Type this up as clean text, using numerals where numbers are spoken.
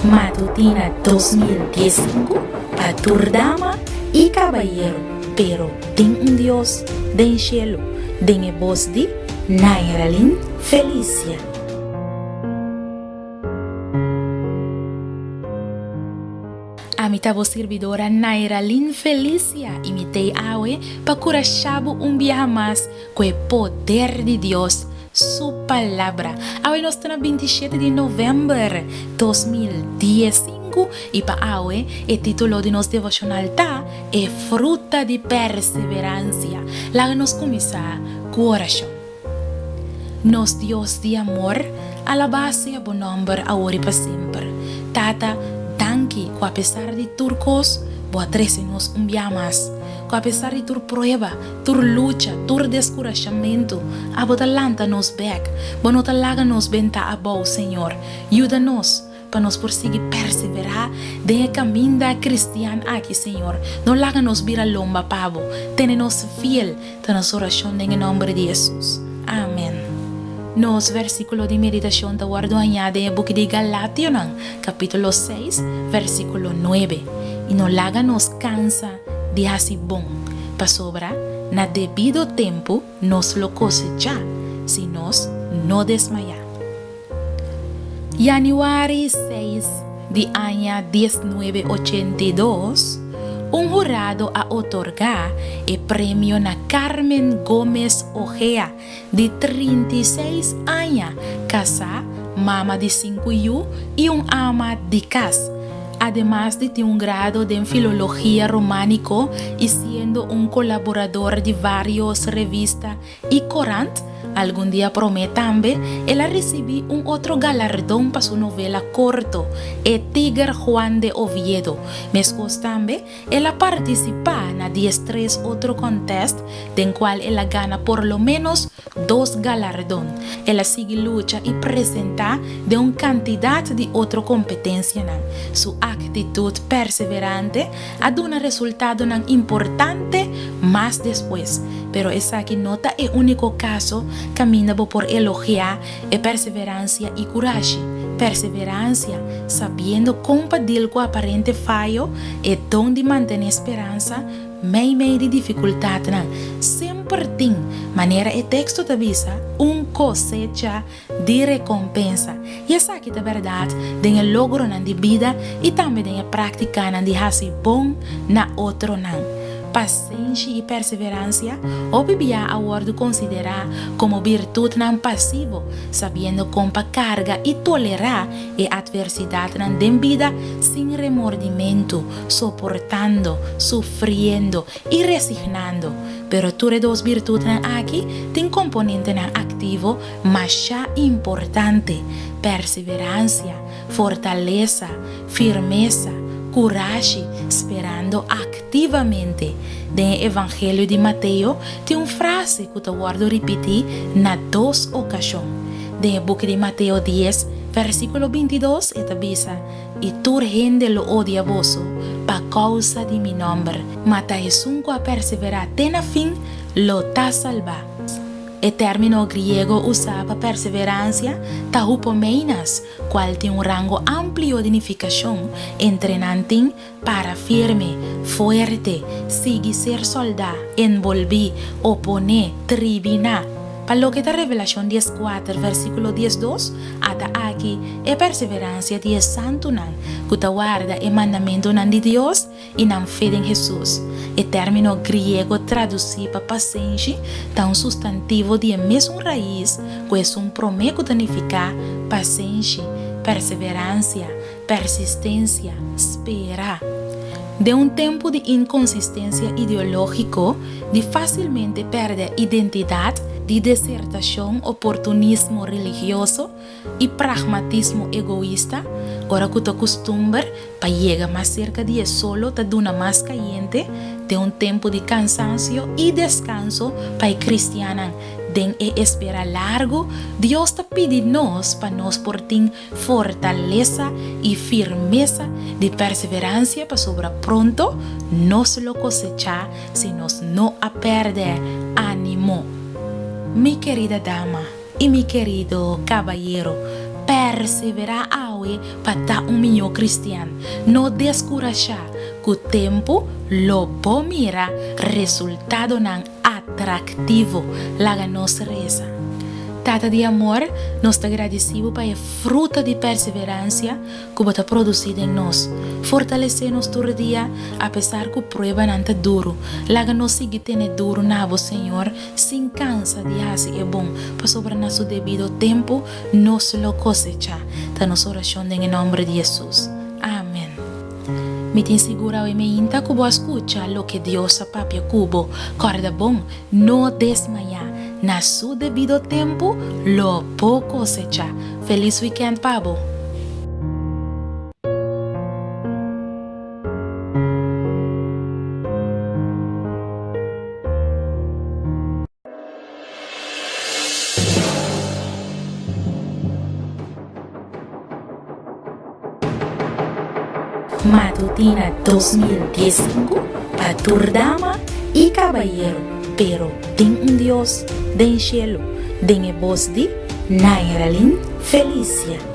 Matutina 2015 para tu dama y caballero, pero ten un Dios del cielo, den voz de Nairalin Felicia. Amita servidora Nairalin Felicia, imitei awe para curar un viaje más con el poder de Dios. Su palabra. Hoy nos estamos 27 de noviembre 2015 y para hoy el título de nuestro devocional está es fruta de perseverancia. La nos comienza corazón. Nos Dios de amor, alabase a buen nombre ahora y para siempre. Tata, danke, a pesar de turcos, vos atrecernos un día más. A pesar de tu prueba, tu lucha, tu descorajamiento, abotalanta nos back, bonotalaga nos venta a vos, Señor. Ayúdanos para nos perseguir perseverar de camino cristiano aquí, Señor. No láganos vir a lomba, pavo. Tenenos fiel de nuestra oración en el nombre de Jesús. Amén. Nos versículo de meditación te guardo añade en el book de Galatios, capítulo 6, versículo 9. Y no láganos cansa de hacer bom, para sobra, na debido tempo, nos lo cosecha, si nos no desmaya. January 6 de año 1982, un jurado a otorgar el premio a Carmen Gómez Ojea, de 36 años, casada, mamá de 5 hijos y un ama de casa. Además de tener un grado de filología románico y siendo un colaborador de varias revistas y corantes, algún día promete también, él recibió un otro galardón para su novela corto, El Tigre Juan de Oviedo. Mescos también, él participa en 13 otro contest, del cual él gana por lo menos 2 galardones. Él sigue lucha y presenta de una cantidad de otra competencia. Su actitud perseverante ha dado un resultado importante más después, pero esa aquí nota es único caso camina por elogiar perseverancia y coraje. Perseverancia, sabiendo compartir con aparente fallo, y donde mantener esperanza, meio de dificultad, siempre tiene manera el texto te avisa un cosecha de recompensa. Y esa aquí de verdad, de el logro de vida y también de práctica de hacer bon na otro Paciencia y perseverancia, o Biblia ahora considera como virtud pasivo, sabiendo compa carga y tolerar la adversidad en vida sin remordimiento, soportando, sufriendo y resignando. Pero tú dos virtudes aquí tienen componente activo más importante: perseverancia, fortaleza, firmeza, coraje, esperando activamente. De Evangelio de Mateo, tiene una frase que te guardo repetir en 2 ocasiones. De book de Mateo 10, versículo 22, te avisa: y tu gente lo odia voso, pa causa de mi nombre. Mata Jesús a perseverar, ten a fin, lo ta salva. El término griego usado para perseverancia, tahupomeinas, cual tiene un rango amplio de significación, entrenante para firme, fuerte, sigue ser soldado, envolver, oponer, tribunar. Para lo que está Revelación 10:4, versículo 10:2, hasta aquí, es perseverancia de santo que te guarda el mandamiento de Dios y la fe en Jesús. El término griego traducido para paciencia da un sustantivo de misma raíz, que es un promedio que significa paciencia, perseverancia, persistencia, esperar. De un tiempo de inconsistencia ideológico, de fácilmente perder identidad, de desertación, oportunismo religioso y pragmatismo egoísta, ahora que te acostumbras para llegar más cerca de solo te da una más caliente, de un tiempo de cansancio y descanso para cristianos. Den espera largo, Dios te pide nos para nos portar fortaleza y firmeza de perseverancia para sobre pronto nos lo cosechar si nos no a perder ánimo. Mi querida dama y mi querido caballero, persevera ahora we para un niño cristiano. No descuracha que tempo lo po mira resultado nan atractivo laga nos reza. Tata de amor, nos está agradecido para a fruta de perseverancia que está producida em nós. Fortalecer-nos todo dia, apesar que a prueba não está duro. Laga nos sigue tendo duro na voz, Senhor, sem cansa de fazer é bom, para sobre nosso devido tempo, nos lo cosecha. Tá nossa oração em nome de Jesus. Amém. Me tem segura e me inta que vou escutar lo que Deus a papia cubo. Corda bom, não desmaiar. Na su debido tempo, lo po cosecha. Feliz weekend, Pabo. Matutina 2015 para Turdama y Caballero, pero ten un Dios den cielo, den voz de Nairalin Felicia.